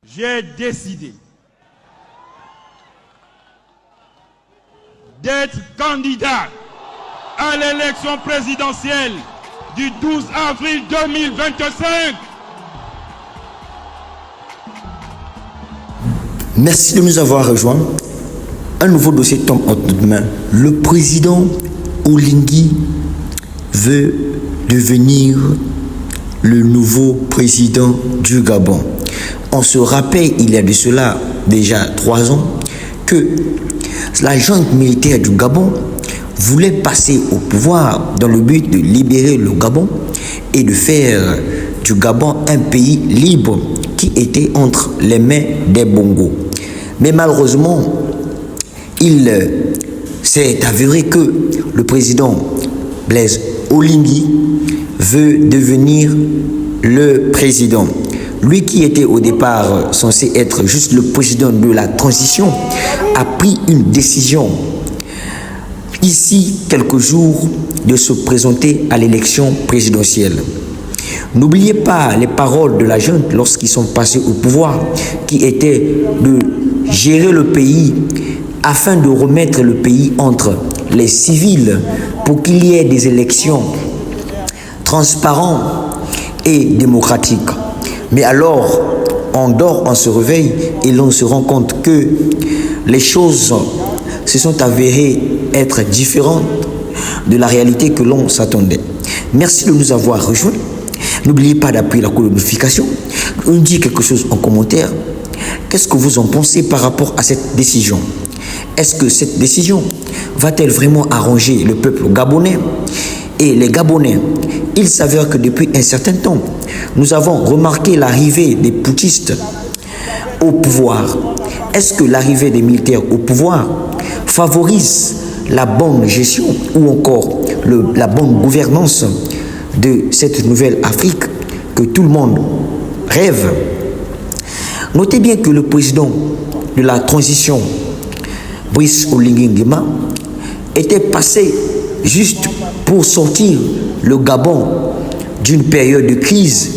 J'ai décidé d'être candidat à l'élection présidentielle du 12 avril 2025. Merci de nous avoir rejoints. Un nouveau dossier tombe entre nos mains. Le président Oligui veut devenir le nouveau président du Gabon. On se rappelle, il y a de cela déjà 3 ans, que la junte militaire du Gabon voulait passer au pouvoir dans le but de libérer le Gabon et de faire du Gabon un pays libre qui était entre les mains des Bongos. Mais malheureusement, il s'est avéré que le président Blaise Oligui veut devenir le président. Lui qui était au départ censé être juste le président de la transition a pris une décision ici quelques jours de se présenter à l'élection présidentielle. N'oubliez pas les paroles de la junte lorsqu'ils sont passés au pouvoir, qui étaient de gérer le pays afin de remettre le pays entre les civils pour qu'il y ait des élections transparentes et démocratiques. Mais alors, on dort, on se réveille et l'on se rend compte que les choses se sont avérées être différentes de la réalité que l'on s'attendait. Merci de nous avoir rejoints. N'oubliez pas d'appuyer la cloche de notification. On dit quelque chose en commentaire. Qu'est-ce que vous en pensez par rapport à cette décision? Est-ce que cette décision va-t-elle vraiment arranger le peuple gabonais? Et les Gabonais, il s'avère que depuis un certain temps, nous avons remarqué l'arrivée des putschistes au pouvoir. Est-ce que l'arrivée des militaires au pouvoir favorise la bonne gestion ou encore la bonne gouvernance de cette nouvelle Afrique que tout le monde rêve? Notez bien que le président de la transition, Brice Oligui Nguema, était passé juste pour sortir le Gabon d'une période de crise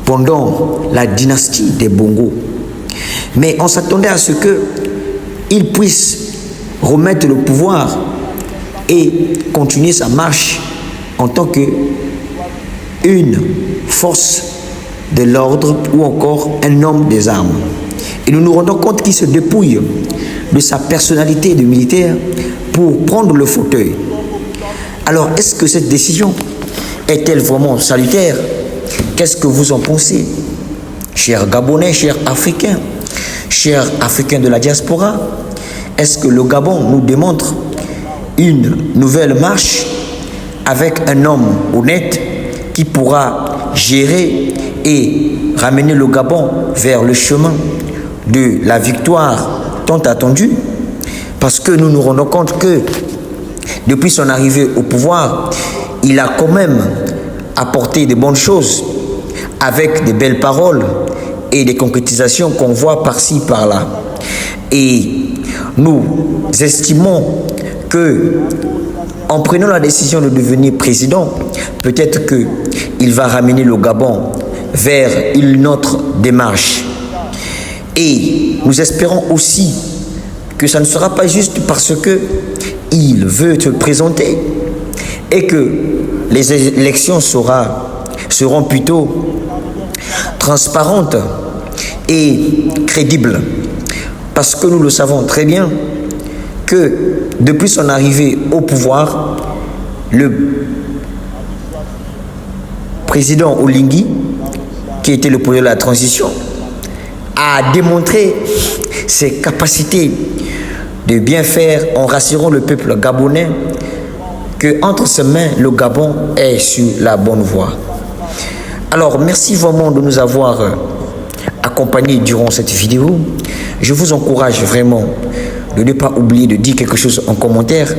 pendant la dynastie des Bongos. Mais on s'attendait à ce qu'il puisse remettre le pouvoir et continuer sa marche en tant qu'une force de l'ordre ou encore un homme des armes. Et nous nous rendons compte qu'il se dépouille de sa personnalité de militaire pour prendre le fauteuil. Alors, est-ce que cette décision est-elle vraiment salutaire? Qu'est-ce que vous en pensez, chers Gabonais, chers Africains de la diaspora? Est-ce que le Gabon nous démontre une nouvelle marche avec un homme honnête qui pourra gérer et ramener le Gabon vers le chemin de la victoire tant attendue? Parce que nous nous rendons compte que depuis son arrivée au pouvoir, il a quand même apporté de bonnes choses avec de belles paroles et des concrétisations qu'on voit par-ci, par-là. Et nous estimons que en prenant la décision de devenir président, peut-être qu'il va ramener le Gabon vers une autre démarche. Et nous espérons aussi que ça ne sera pas juste parce qu'il veut se présenter et que les élections seront plutôt transparentes et crédibles. Parce que nous le savons très bien que depuis son arrivée au pouvoir, le président Oligui, qui était le président de la transition, a démontré ses capacités de bien faire en rassurant le peuple gabonais que entre ses mains, le Gabon est sur la bonne voie. Alors, merci vraiment de nous avoir accompagnés durant cette vidéo. Je vous encourage vraiment de ne pas oublier de dire quelque chose en commentaire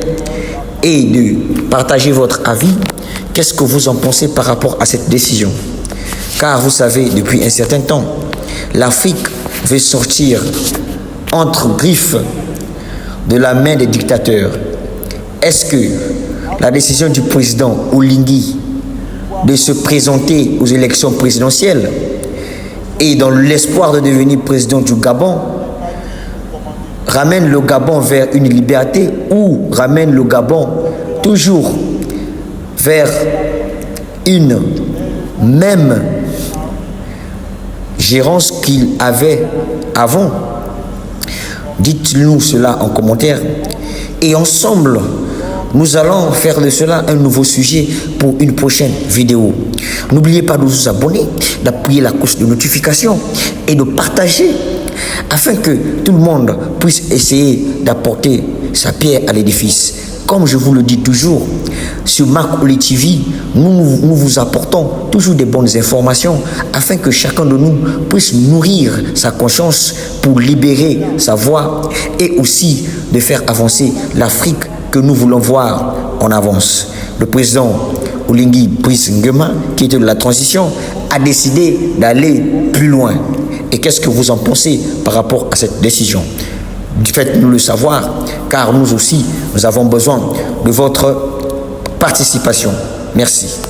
et de partager votre avis. Qu'est-ce que vous en pensez par rapport à cette décision? Car vous savez, depuis un certain temps, l'Afrique veut sortir entre griffes de la main des dictateurs. Est-ce que la décision du président Oligui de se présenter aux élections présidentielles et dans l'espoir de devenir président du Gabon, ramène le Gabon vers une liberté ou ramène le Gabon toujours vers une même gérance qu'il avait avant? Dites-nous cela en commentaire. Et ensemble, nous allons faire de cela un nouveau sujet pour une prochaine vidéo. N'oubliez pas de vous abonner, d'appuyer la cloche de notification et de partager afin que tout le monde puisse essayer d'apporter sa pierre à l'édifice. Comme je vous le dis toujours, sur Marc Olé TV, nous vous apportons toujours des bonnes informations afin que chacun de nous puisse nourrir sa conscience pour libérer sa voix et aussi de faire avancer l'Afrique que nous voulons voir en avance. Le président Oligui Brice Nguema, qui était de la transition, a décidé d'aller plus loin. Et qu'est-ce que vous en pensez par rapport à cette décision? Faites-nous le savoir, car nous aussi, nous avons besoin de votre participation. Merci.